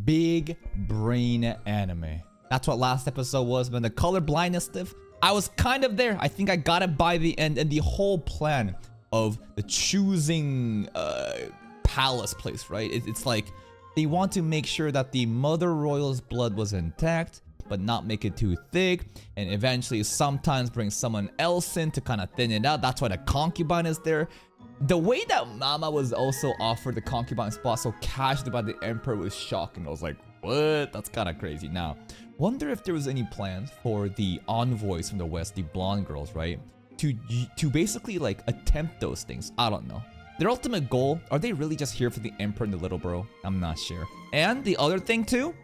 big brain anime. That's what last episode was, man. The color blindness stuff, I was kind of there. I think I got it by the end, and the whole plan of the choosing palace place, right? It's like they want to make sure that the Mother Royal's blood was intact, but not make it too thick, and eventually sometimes bring someone else in to kind of thin it out. That's why the concubine is there. The way that Mama was also offered the concubine spot so casually by the Emperor was shocking. I was like, what? That's kind of crazy. Now, wonder if there was any plans for the envoys from the West, the blonde girls, right? To basically like attempt those things. I don't know. Their ultimate goal, are they really just here for the Emperor and the little bro? I'm not sure. And the other thing too,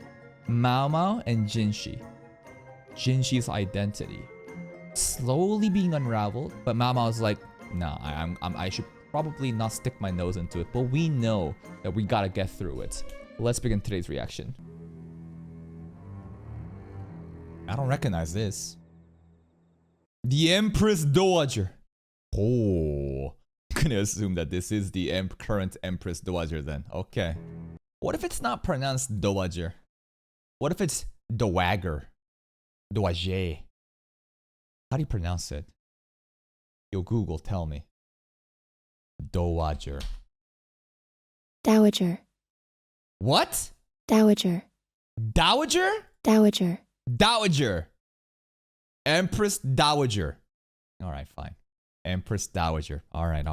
Mao Mao and Jinshi. Jinshi's identity slowly being unraveled, but Mao Mao's like, nah, I should probably not stick my nose into it, but we know that we gotta get through it. Let's begin today's reaction. I don't recognize this. The Empress Dowager. Oh, I'm gonna assume that this is the current Empress Dowager then. Okay. What if it's not pronounced Dowager? What if it's Dowager? Dowager. How do you pronounce it? Yo, Google, tell me. Dowager. Dowager. What? Dowager. Dowager? Dowager. Dowager. Empress Dowager. Alright, fine. Empress Dowager. Alright.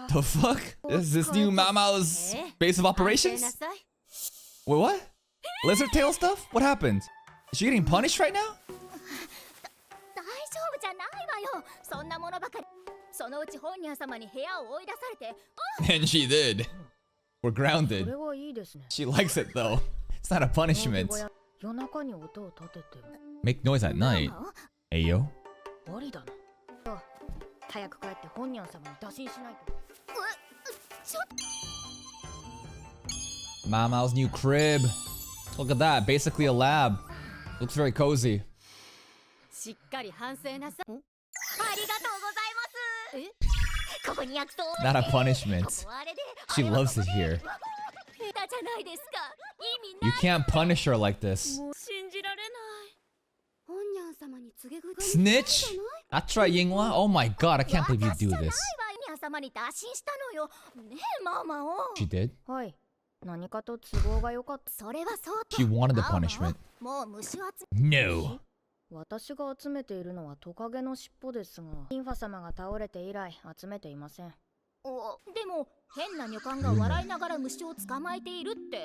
The fuck? Is this new Mao Mao's base of operations? Wait, what? Lizard tail stuff? What happened? Is she getting punished right now? And she did. We're grounded. She likes it though. It's not a punishment. Make noise at night. Ayo. Mao Mao's new crib. Look at that. Basically a lab. Looks very cozy. Not a punishment. She loves it here. You can't punish her like this. Snitch? That's right, Yinghua. Oh my god, I can't believe you do this. She did? She wanted the punishment. No.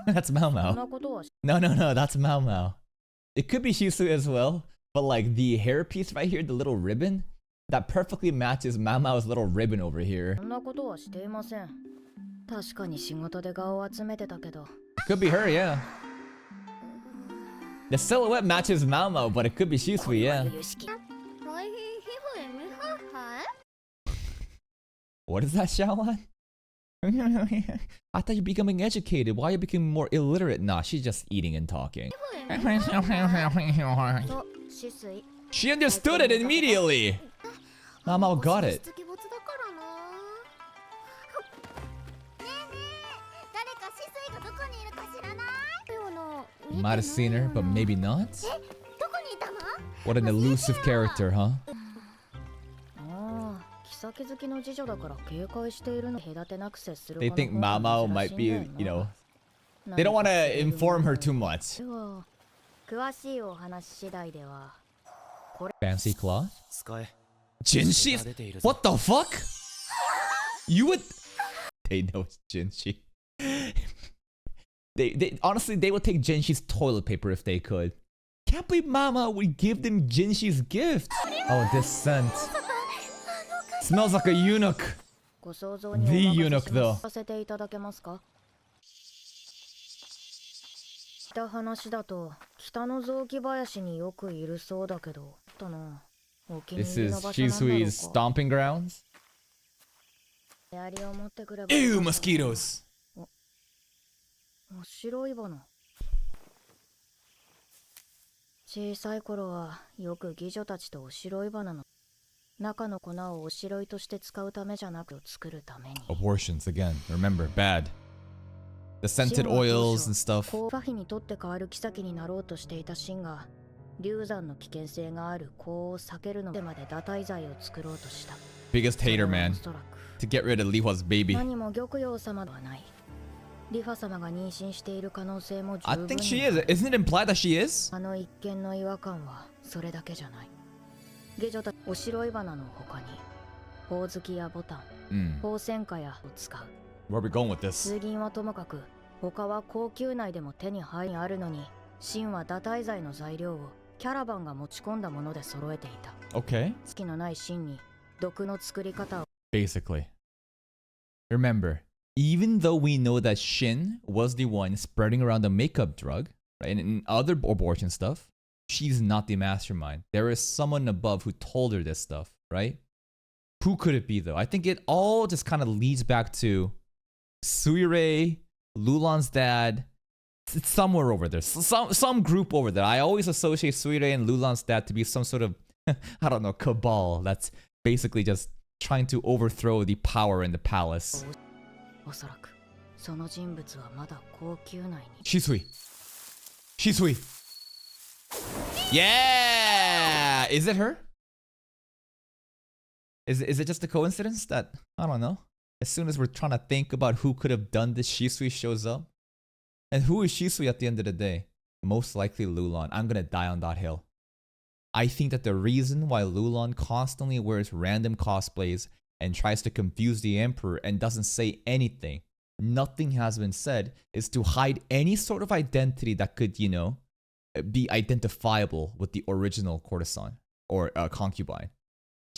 That's Mao Mao. No, that's Mao Mao. It could be Shisu as well, but like the hairpiece right here, the little ribbon, that perfectly matches Mao Mao's little ribbon over here. Could be her, yeah. The silhouette matches Mao Mao, but it could be Shisu, yeah. What is that, Xiaolan? I thought you're becoming educated. Why are you becoming more illiterate? Nah, she's just eating and talking. She understood it immediately. Mao Mao got it. You might have seen her, but maybe not? What an elusive character, huh? They think Mao Mao might be, you know, they don't want to inform her too much. Fancy cloth? Jinshi? What the fuck? You would... They know it's Jinshi. They honestly, they would take Jinshi's toilet paper if they could. Can't believe Mao Mao would give them Jinshi's gift. Oh, this scent. Smells like a eunuch. The eunuch, though. This is Shisui's stomping grounds. Ew, mosquitoes. Abortions again. Remember, bad. The scented oils and stuff. Biggest hater, man. To get rid of Lihua's baby. I think she is. Isn't it implied that she is? Where are we going with this? Okay. Basically. Remember, even though we know that Shin was the one spreading around the makeup drug, right, and other abortion stuff, she's not the mastermind. There is someone above who told her this stuff, right? Who could it be, though? I think it all just kind of leads back to Suirei, Lulan's dad. It's somewhere over there. Some group over there. I always associate Suirei and Lulan's dad to be some sort of, I don't know, cabal that's basically just trying to overthrow the power in the palace. Shisui. Shisui. Yeah! Is it her? Is it just a coincidence that, I don't know, as soon as we're trying to think about who could have done this, Shisui shows up? And who is Shisui at the end of the day? Most likely Lulan. I'm gonna die on that hill. I think that the reason why Lulan constantly wears random cosplays and tries to confuse the Emperor and doesn't say anything, nothing has been said, is to hide any sort of identity that could, you know, be identifiable with the original courtesan or concubine.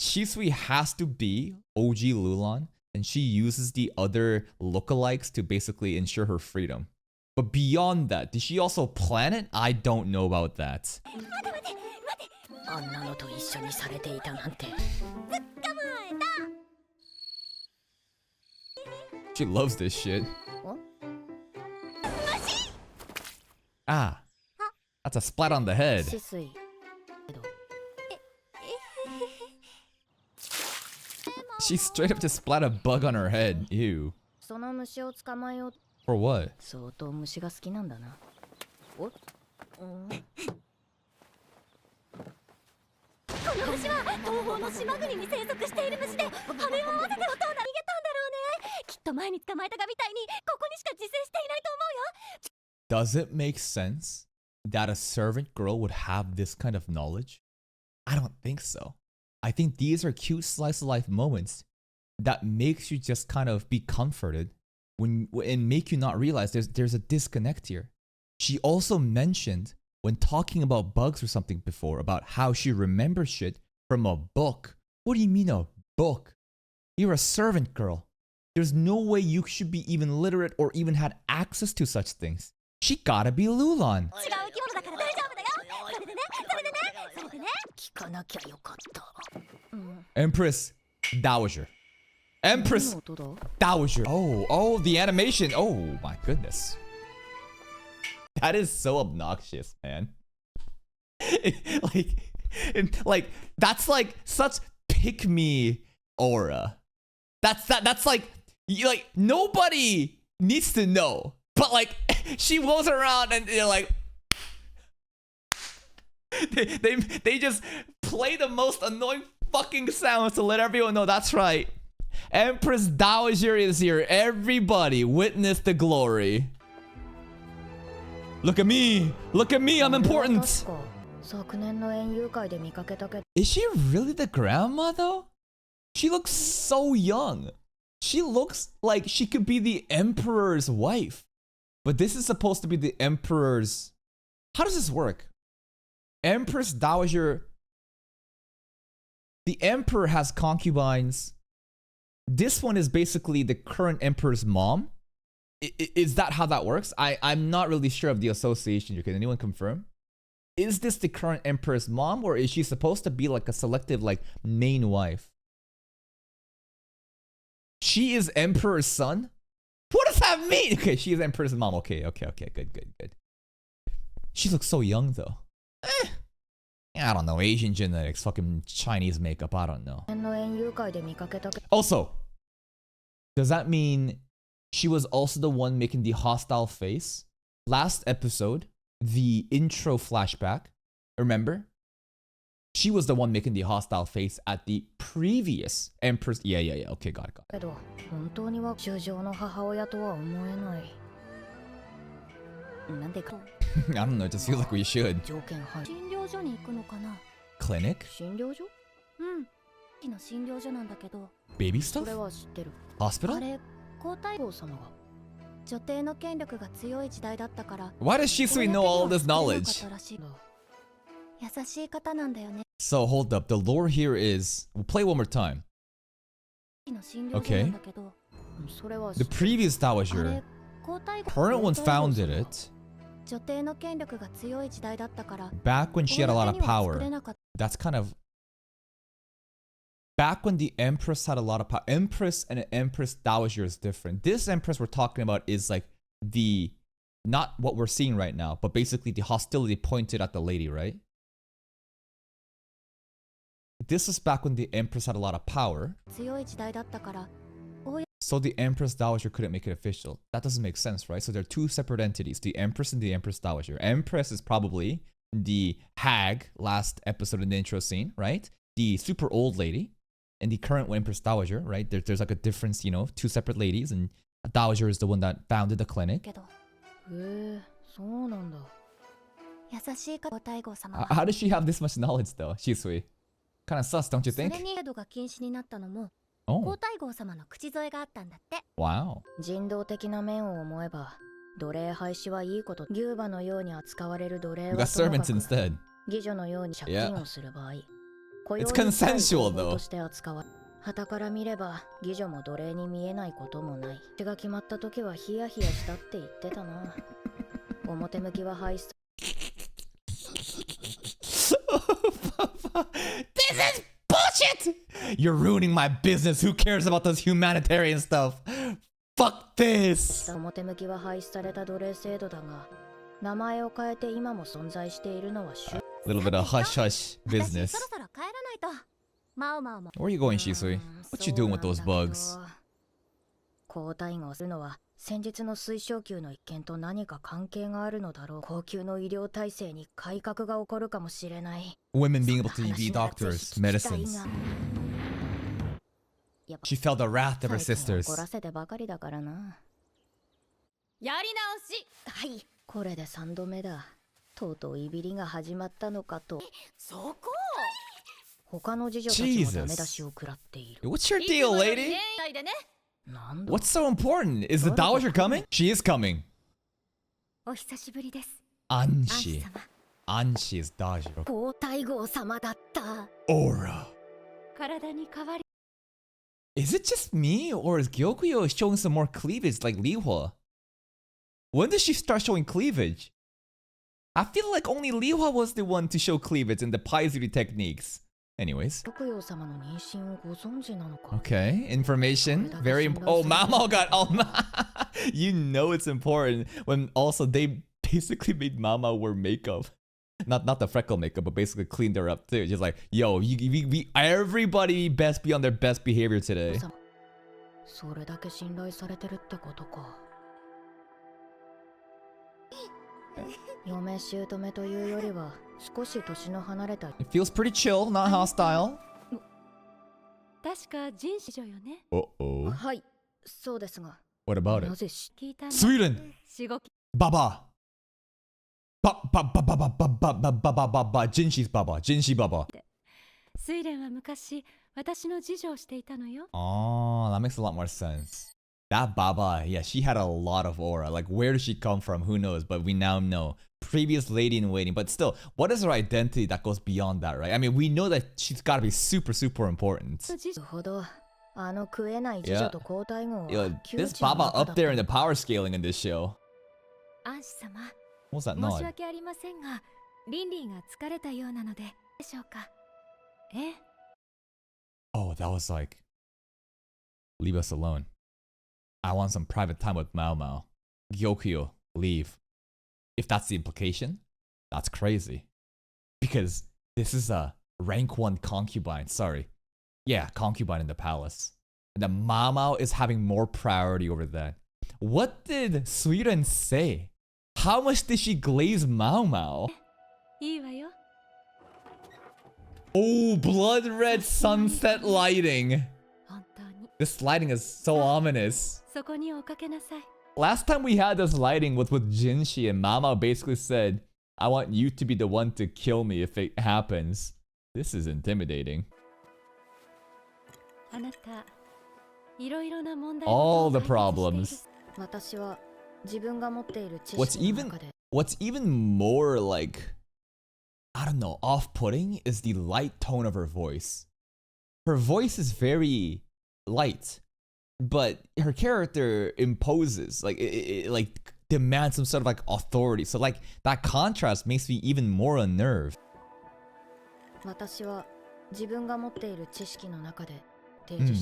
Shisui has to be OG Lulan, and she uses the other lookalikes to basically ensure her freedom. But beyond that, did she also plan it? I don't know about that. She loves this shit. Ah, that's a splat on the head. She straight up just splat a bug on her head. Ew. For what? Does it make sense that a servant girl would have this kind of knowledge? I don't think so. I think these are cute slice of life moments that makes you just kind of be comforted and make you not realize there's a disconnect here. She also mentioned when talking about bugs or something before about how she remembers shit from a book. What do you mean a book? You're a servant girl. There's no way you should be even literate or even had access to such things. She gotta be Lulan. Empress Dowager. Empress Dowager. Oh, the animation. Oh my goodness. That is so obnoxious, man. like that's like such pick me aura. That's like nobody needs to know. But like she goes around and they're like they just play the most annoying fucking sounds to let everyone know that's right. Empress Dowager is here. Everybody witness the glory. Look at me. Look at me. I'm important. Is she really the grandma though? She looks so young. She looks like she could be the emperor's wife. But this is supposed to be the emperor's... How does this work? Empress Dowager... The emperor has concubines. This one is basically the current emperor's mom. Is that how that works? I'm not really sure of the association here. Can anyone confirm? Is this the current emperor's mom, or is she supposed to be like a selective like main wife? She is emperor's son? What does that mean? Okay, she is emperor's mom. Okay, good. She looks so young though. I don't know, Asian genetics, fucking Chinese makeup, I don't know. Also, does that mean she was also the one making the hostile face? Last episode, the intro flashback, remember? She was the one making the hostile face at the previous Empress. Yeah, okay, got it. I don't know, it just feels like we should. Clinic? Baby stuff? Hospital? Why does Shisui know all this knowledge? So hold up, the lore here is, we'll play one more time. Okay. The previous Dowager, current one founded it back when she had a lot of power. That's kind of back when the Empress had a lot of power. Empress and an Empress Dowager is different. This Empress we're talking about is like the, not what we're seeing right now, but basically the hostility pointed at the lady, right? This is back when the Empress had a lot of power. So the Empress Dowager couldn't make it official. That doesn't make sense, right? So there are two separate entities, the Empress and the Empress Dowager. Empress is probably the hag last episode in the intro scene, right? The super old lady and the current Empress Dowager, right? There's like a difference, you know, two separate ladies, and Dowager is the one that founded the clinic. How does she have this much knowledge though, Shisui? Kind of sus, don't you think? Oh. Wow. We got servants instead. Yeah. It's consensual though. This is bullshit! You're ruining my business. Who cares about this humanitarian stuff? Fuck this! Little bit of hush-hush business. Where are you going, Shisui? What you doing with those bugs? Women being able to be doctors, medicines. She felt the wrath of her sisters. Jesus. What's your deal, lady? What's so important? Is the Dowager coming? She is coming. Anshi. Anshi is Dowager. Aura. Is it just me, or is Gyokyo showing some more cleavage like Lihua? When did she start showing cleavage? I feel like only Lihua was the one to show cleavage in the Paizuri techniques. Anyways. Okay, information. Very important. Oh, Mamo got... Oh, you know it's important when also they basically made Mama wear makeup. Not the freckle makeup, but basically cleaned her up too. Just like, yo, everybody best be on their best behavior today. It feels pretty chill, not hostile. Uh-oh. What about it? Sweden! Baba! Jinshi's Baba. Jinshi Baba. Oh, that makes a lot more sense. That Baba, yeah, she had a lot of aura. Like, where did she come from? Who knows? But we now know. Previous lady in waiting. But still, what is her identity that goes beyond that, right? I mean, we know that she's got to be super, super important. Yeah. Yo, this Baba up there in the power scaling in this show. What's that nod? Oh, that was like, leave us alone. I want some private time with Mao Mao. Gyokyo, leave. If that's the implication, that's crazy. Because This is a rank 1 concubine, sorry. Yeah, concubine in the palace. And the Mamao is having more priority over that. What did Suiren say? How much did she glaze Mao Mao? Oh, blood red sunset lighting. This lighting is so ominous. Last time we had this lighting was with Jinshi, and Mama basically said, I want you to be the one to kill me if it happens. This is intimidating. All the problems. What's even more like, I don't know, off-putting is the light tone of her voice. Her voice is very light, but her character imposes, like, it like demands some sort of like authority. So like that contrast makes me even more unnerved.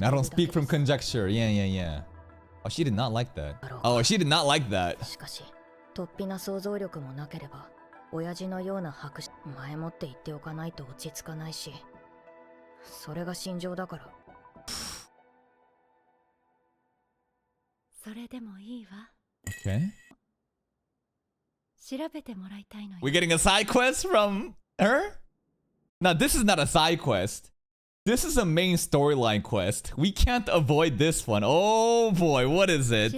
I don't speak from conjecture. Yeah. Oh, she did not like that. Oh, she did not like that. Okay. We're getting a side quest from her? Now, this is not a side quest. This is a main storyline quest. We can't avoid this one. Oh boy, what is it?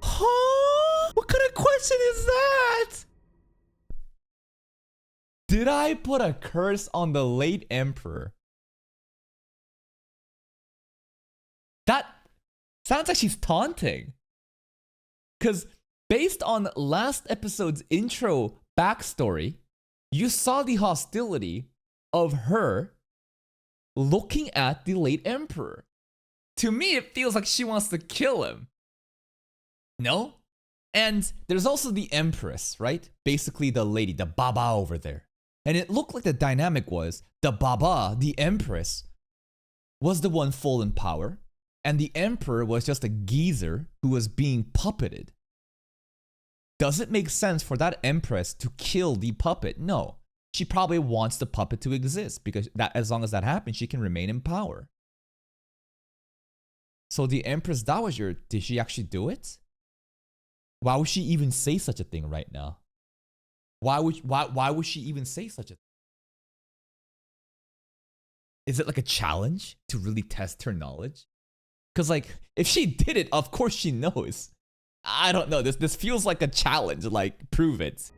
Huh? What kind of question is that? Did I put a curse on the late emperor? That sounds like she's taunting. Because based on last episode's intro backstory, you saw the hostility of her looking at the late emperor. To me, it feels like she wants to kill him. No? And there's also the empress, right? Basically the lady, the baba over there. And it looked like the dynamic was the baba, the empress, was the one full in power, and the emperor was just a geezer who was being puppeted. Does it make sense for that empress to kill the puppet? No. She probably wants the puppet to exist because that, as long as that happens, she can remain in power. So the Empress Dowager, did she actually do it? Why would she even say such a thing right now? Why would she even say such a thing? Is it like a challenge to really test her knowledge? Because like, if she did it, of course she knows. I don't know, this feels like a challenge, like, prove it.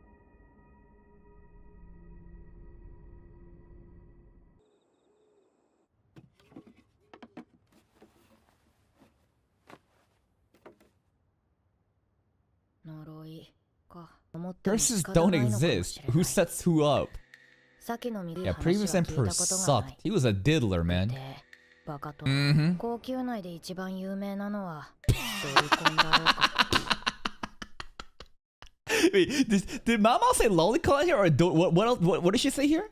Curses don't exist. Who sets who up? Yeah, previous emperor sucked. He was a diddler, man. Wait, did Mama say lolicon here, or what did she say here?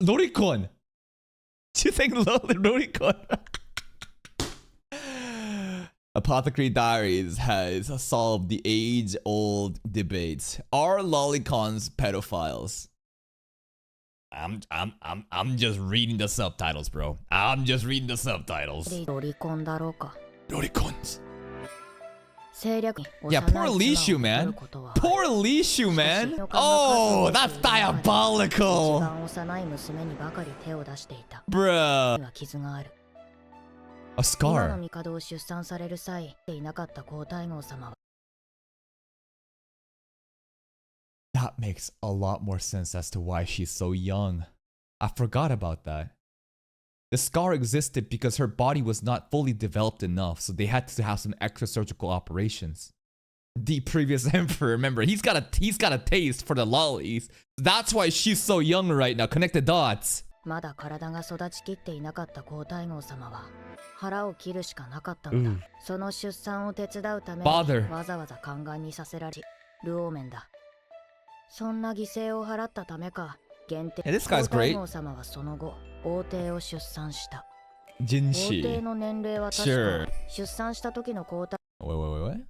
Lolicon. Do you think lolicon? Apothecary Diaries has solved the age-old debate. Are lolicons pedophiles? I'm just reading the subtitles, bro. I'm just reading the subtitles. Lolicons. Yeah, poor Lishu, man. Poor Lishu, man. Oh, that's diabolical. Bruh. A scar. That makes a lot more sense as to why she's so young. I forgot about that. The scar existed because her body was not fully developed enough, so they had to have some extra surgical operations. The previous emperor, remember, he's got a taste for the lollies. That's why she's so young right now. Connect the dots. Father. Yeah, this guy's great. Jinshi. Sure. Wait.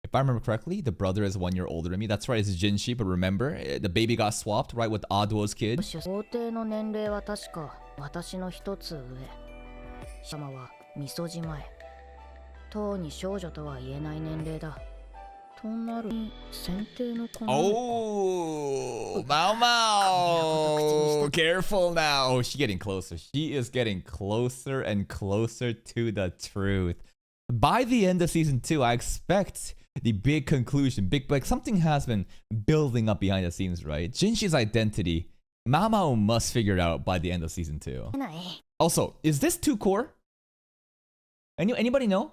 If I remember correctly, the brother is 1 year older than me. That's right, it's Jinshi. But remember, the baby got swapped, right, with Ado's kid. 法定の年齢は確か私の一つ上。様はみそじ前。とうに少女とは言えない年齢だ。となる選定の子。Oh, Mao. Careful now. Oh, she's getting closer. She is getting closer and closer to the truth. By the end of season 2, I expect the big conclusion. Like something has been building up behind the scenes, right? Jinshi's identity, Mao must figure it out by the end of season 2. Also, is this 2 core? Anybody know?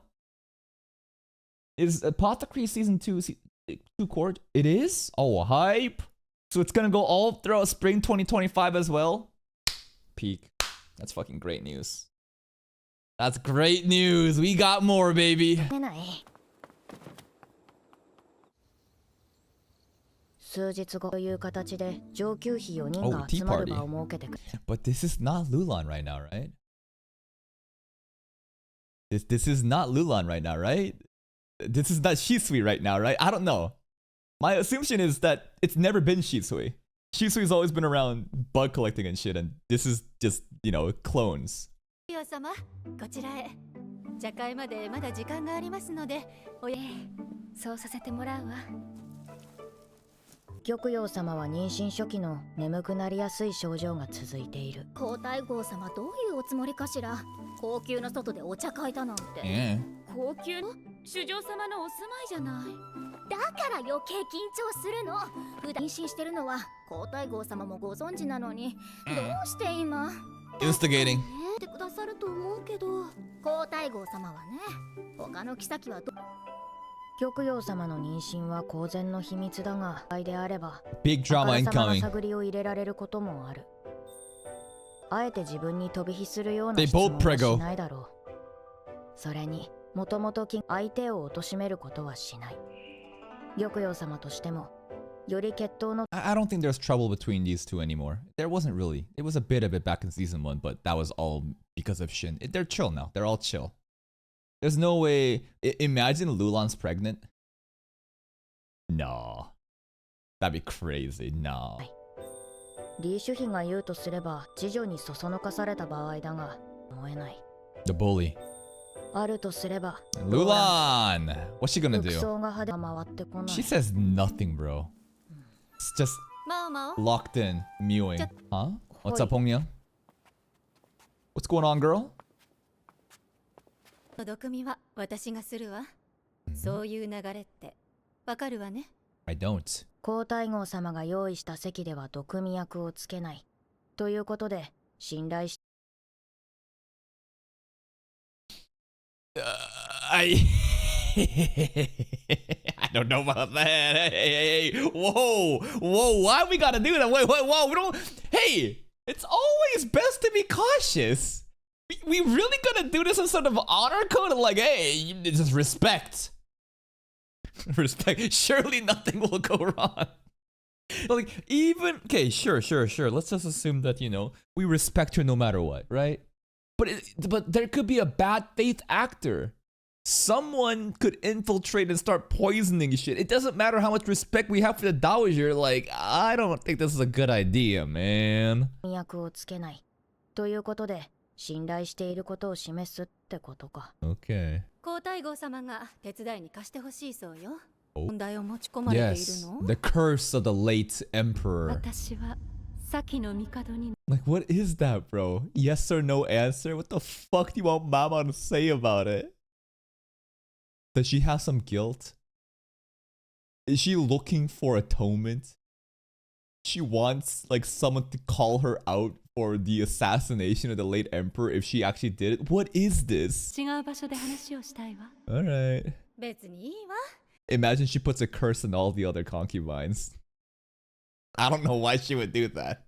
Is Apothecary season 2 2 core? It is? Oh, hype. So it's gonna go all throughout spring 2025 as well? Peak. That's fucking great news. That's great news. We got more, baby. Oh, tea party. But this is not Lulan right now, right? This is not Lulan right now, right? This is not Shisui right now, right? I don't know. My assumption is that it's never been Shisui. Shisui's always been around bug collecting and shit, and this is just, you know, clones. 玉葉様は妊娠初期の眠くなりやすい症状が続いている。皇太后様どういうおつもりかしら。高級な外でお茶会だなんて。高級の主上様のお住まいじゃない。だから余計緊張するの。普段妊娠してるのは皇太后様もご存知なのに、どうして今 Instigating. ってくださると思うけど、皇太后様はね、他の妃はど。玉葉様の妊娠は公然の秘密だが、であれば、 Big drama あからさまな incoming. 探りを入れられることもある。あえて自分に飛び火するような They 質問 both は prego. しないだろう。それに、もともと相手を貶めることはしない。玉葉様としても、より血統の I don't think there's trouble between these two anymore. There wasn't really. It was a bit of it back in season 1, but that was all because of Shin. They're chill now. They're all chill. There's no way. Imagine Lulan's pregnant. No. That'd be crazy. No. 李主妃が言うとすれば、次女にそそのかされた場合だが、思えない。 The bully. あるとすれば、 Lulan! What's she gonna 服 do? 装が派手回ってこない。 She says nothing, bro. It's just locked in, mewing. Huh? What's up, Hongmyeon? What's going on, girl? 届くみは私がするわ。そういう流れってわかるわね。I don't. 皇太后様が用意した席では毒味役をつけない。ということで、信頼し。I don't know about that. Hey, whoa, why we gotta do that? Wait, whoa, we don't. Hey, it's always best to be cautious. We really gonna do this in sort of honor code? Like, hey, just respect. Respect. Surely nothing will go wrong. Like, even okay, sure. Let's just assume that, you know, we respect her no matter what, right? But there could be a bad faith actor. Someone could infiltrate and start poisoning shit. It doesn't matter how much respect we have for the Dowager. Like, I don't think this is a good idea, man. 役をつけない。ということで、信頼していることを示すってことか。Okay. 皇太后様が手伝いに貸してほしいそうよ。問題を持ち込まれているの？ Yes, the curse of the late emperor. 私は先の帝に。 Like, what is that, bro? Yes or no answer? What the fuck do you want Mama to say about it? Does she have some guilt? Is she looking for atonement? She wants, like, someone to call her out for the assassination of the late emperor if she actually did it? What is this? 違う場所で話をしたいわ。 Alright. 別にいいわ。 Imagine she puts a curse on all the other concubines. I don't know why she would do that.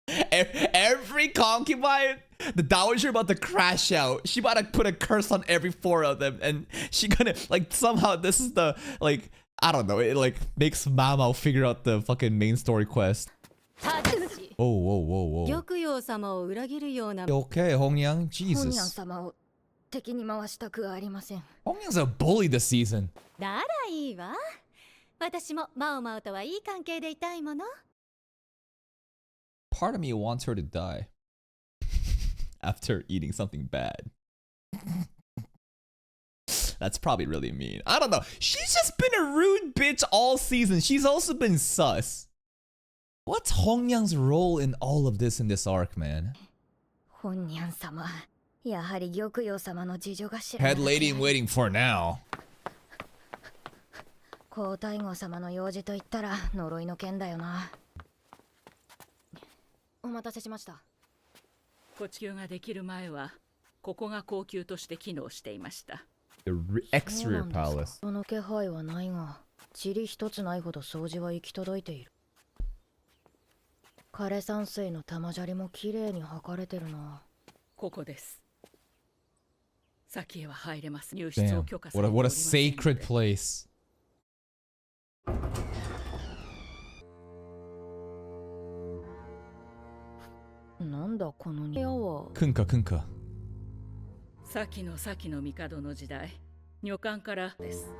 Every concubine, the Dowager about to crash out. She about to put a curse on every 4 of them, and she gonna, like, somehow this is the, like, I don't know, it like makes Mama figure out the fucking main story quest. ただし Whoa, whoa, whoa, whoa. 玉葉様を裏切るような Okay, Hongyang, 本ニャン Jesus. 様を敵に回したくはありません。 Hongyang's a bully this season. ならいいわ。私もマオマオとはいい関係でいたいもの。Part of me wants her to die after eating something bad. That's probably really mean. I don't know. She's just been a rude bitch all season. She's also been sus. What's Hongyang's role in all of this in this arc, man? 本ニャン様、やはり玉葉様の事情が知ら Head lady in waiting for now. 皇太后様の用事と言ったら呪いの剣だよな。お待たせしました。呼吸ができる前はここが高級として機能していました。The exterior palace. その気配はないが、塵一つないほど掃除は行き届いている。枯山水の玉砂利もきれいに剥かれてるな。ここです。先へは入れます。入室を Damn. 許可されており What ま a せんので sacred place. なんだこの部屋は。Kunka kunka. 先の帝の時代、女官からです。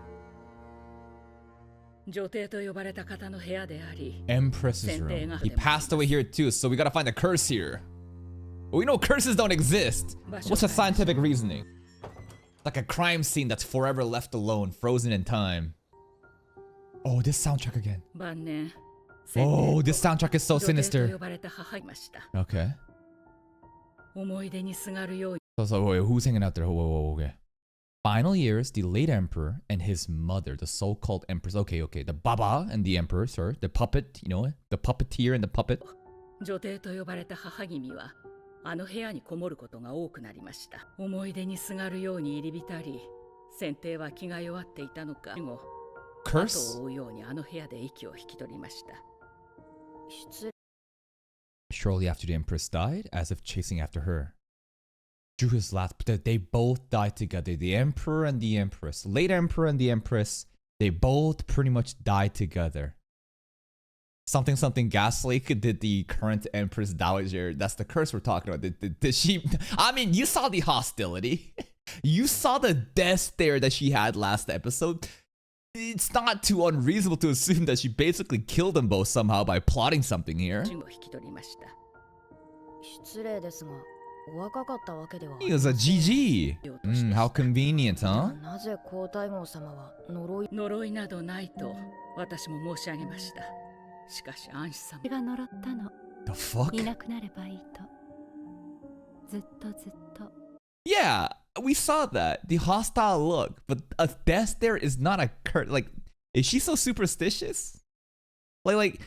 女帝と呼ばれた方の部屋であり、 Empress's room. He passed away here too, so we gotta find a curse here. But we know curses don't exist. What's the scientific reasoning? Like a crime scene that's forever left alone, frozen in time. Oh, this soundtrack again. 晩年、 Oh, this soundtrack is so 女帝と sinister. 呼ばれた母がいました。 Okay. 思い出にすがるように So wait, who's hanging out there? Whoa, okay. Final years, the late emperor and his mother, the so-called empress. Okay. The Baba and the emperor, sir. The puppet, you know, the puppeteer and the puppet. 女帝と呼ばれた母君はあの部屋にこもることが多くなりました。思い出にすがるように入り浸り、先帝は気が弱っていたのか、後 Curse? 後を追うようにあの部屋で息を引き取りました。失礼。 Shortly after the empress died, as if chasing after her. Drew his last, but they both died together. The emperor and the empress. Late emperor and the empress, they both pretty much died together. Something ghastly did the current empress dowager. That's the curse we're talking about. Did she, I mean, you saw the hostility. You saw the death stare that she had last episode. It's not too unreasonable to assume that she basically killed them both somehow by plotting something here. を引き取りました。失礼ですが、お若かったわけでは。He was a GG. How convenient, huh? なぜ皇太后様は呪いなどないと私も申し上げました。しかし安心様が呪ったの。 The fuck? いなくなればいいと。ずっとずっと。 Yeah, we saw that. The hostile look. But a death stare is not a curse. Like, is she so superstitious? Like,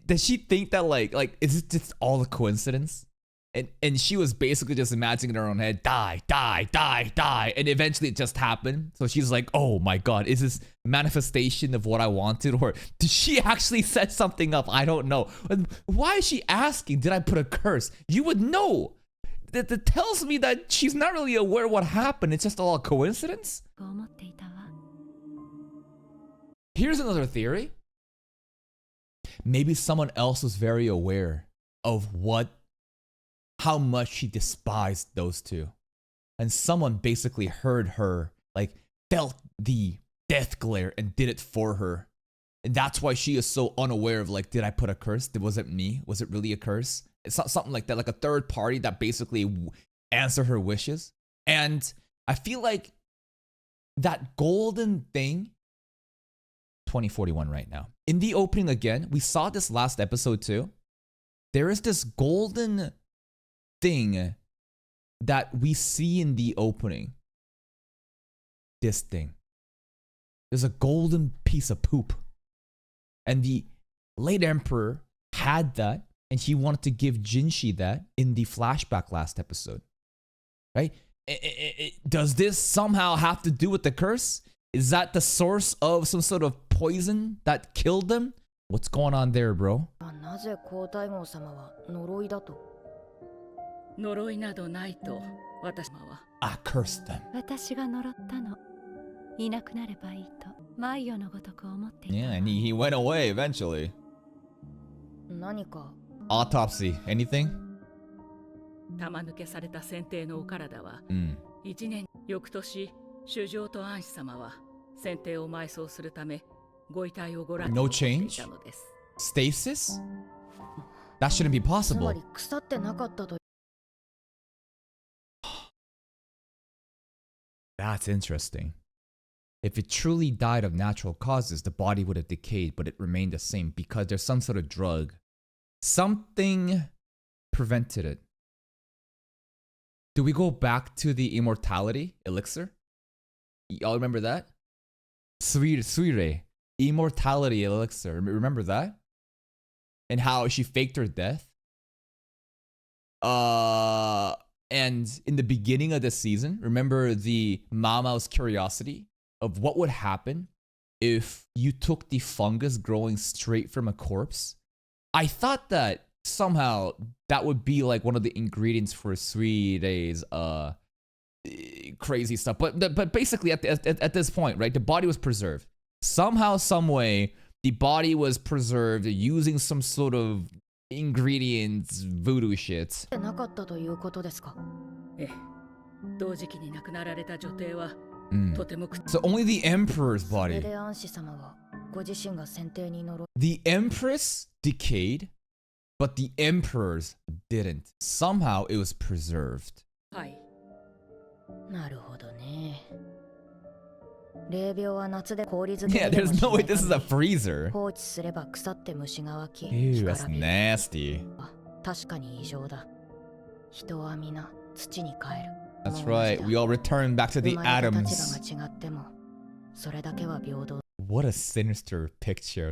does she think that like is it just all a coincidence? And she was basically just imagining in her own head, die. And eventually it just happened. So she's like, oh my god, is this manifestation of what I wanted? Or did she actually set something up? I don't know. And why is she asking, did I put a curse? You would know. That tells me that she's not really aware of what happened. It's just all a coincidence? Here's another theory. Maybe someone else was very aware of how much she despised those two. And someone basically heard her, like, felt the death glare and did it for her. And that's why she is so unaware of, like, did I put a curse? Was it me? Was it really a curse? It's not something like that, like a third party that basically answer her wishes. And I feel like that golden thing, 2041 right now. In the opening again, we saw this last episode too. There is this golden thing that we see in the opening. This thing. There's a golden piece of poop. And the late emperor had that, and he wanted to give Jinshi that in the flashback last episode. Right? Does this somehow have to do with the curse? Is that the source of some sort of poison that killed them? What's going on there, bro? なぜ皇太后様は呪いだと。呪いなどないと私は。I cursed them. 私が呪ったの。いなくなればいいとマイオのごとく思っていた。Yeah, and he went away eventually. 何か Autopsy. Anything? 玉抜けされた先帝のお体は、1年翌年、主上と安子様は先帝を埋葬するためご遺体をご覧になっていたのです。Stasis? That shouldn't be possible. つまり腐ってなかったと。That's interesting. If it truly died of natural causes, the body would have decayed, but it remained the same because there's some sort of drug. Something prevented it. Do we go back to the immortality elixir? Y'all remember that? Suire. Immortality elixir. Remember that? And how she faked her death? And in the beginning of the season, remember the Mama's curiosity of what would happen if you took the fungus growing straight from a corpse? I thought that somehow that would be like one of the ingredients for Suire's crazy stuff. But basically at this point, right, the body was preserved. Somehow, some way, the body was preserved using some sort of ingredients, voodoo shit. なかったということですか。ええ、同時期に亡くなられた女帝は、とてもSo only the Emperor's body. で安子様はご自身が先帝に呪い。The Empress decayed, but the Emperor's didn't. Somehow it was preserved. はい。なるほどね。霊病は夏で氷漬け Yeah, there's no way this is a freezer. 放置すれば腐って虫が湧き。Ew, that's nasty. 確かに異常だ。人は皆土に帰る。That's right. We all return back to the atoms. 立場が違っても、それだけは平等。What a sinister picture.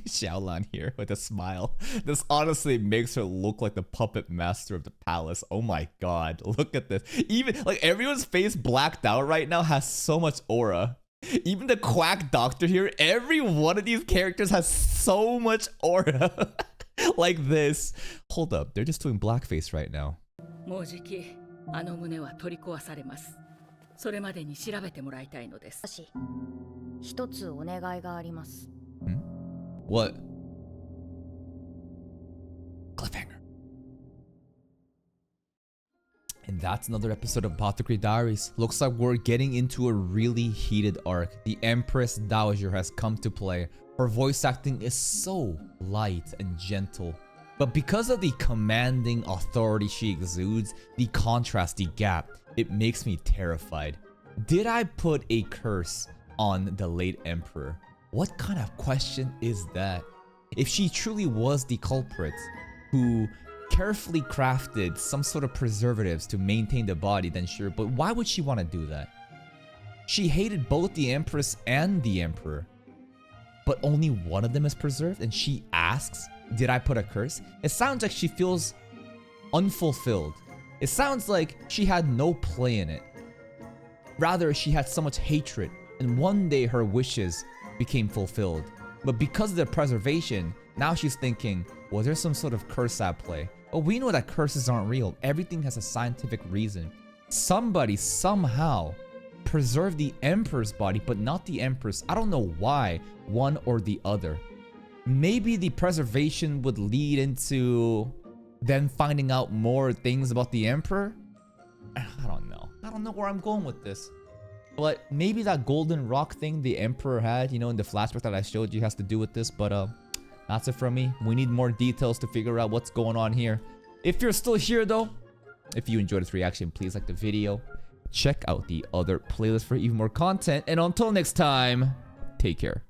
Xiaolan here with a smile. This honestly makes her look like the puppet master of the palace. Oh my god. Look at this. Even like everyone's face blacked out right now has so much aura. Even the quack doctor here, every one of these characters has so much aura. Like this. Hold up. They're just doing blackface right now. もうじきあの胸は取り壊されます。それまでに調べてもらいたいのです。一つお願いがあります。What? Cliffhanger. And that's another episode of Apothecary Diaries. Looks like we're getting into a really heated arc. The Empress Dowager has come to play. Her voice acting is so light and gentle. But because of the commanding authority she exudes, the contrast, the gap, it makes me terrified. Did I put a curse on the late emperor? What kind of question is that? If she truly was the culprit who carefully crafted some sort of preservatives to maintain the body, then sure, but why would she want to do that? She hated both the empress and the emperor, but only one of them is preserved, and she asks, did I put a curse? It sounds like she feels unfulfilled. It sounds like she had no play in it. Rather, she had so much hatred, and one day her wishes became fulfilled. But because of the preservation, now she's thinking, was there some sort of curse at play? But we know that curses aren't real. Everything has a scientific reason. Somebody somehow preserved the emperor's body, but not the empress. I don't know why, one or the other. Maybe the preservation would lead into them finding out more things about the emperor? I don't know. I don't know where I'm going with this. But maybe that golden rock thing the emperor had, you know, in the flashback that I showed you has to do with this. But that's it from me. We need more details to figure out what's going on here. If you're still here though, if you enjoyed this reaction, please like the video. Check out the other playlist for even more content. And until next time, take care.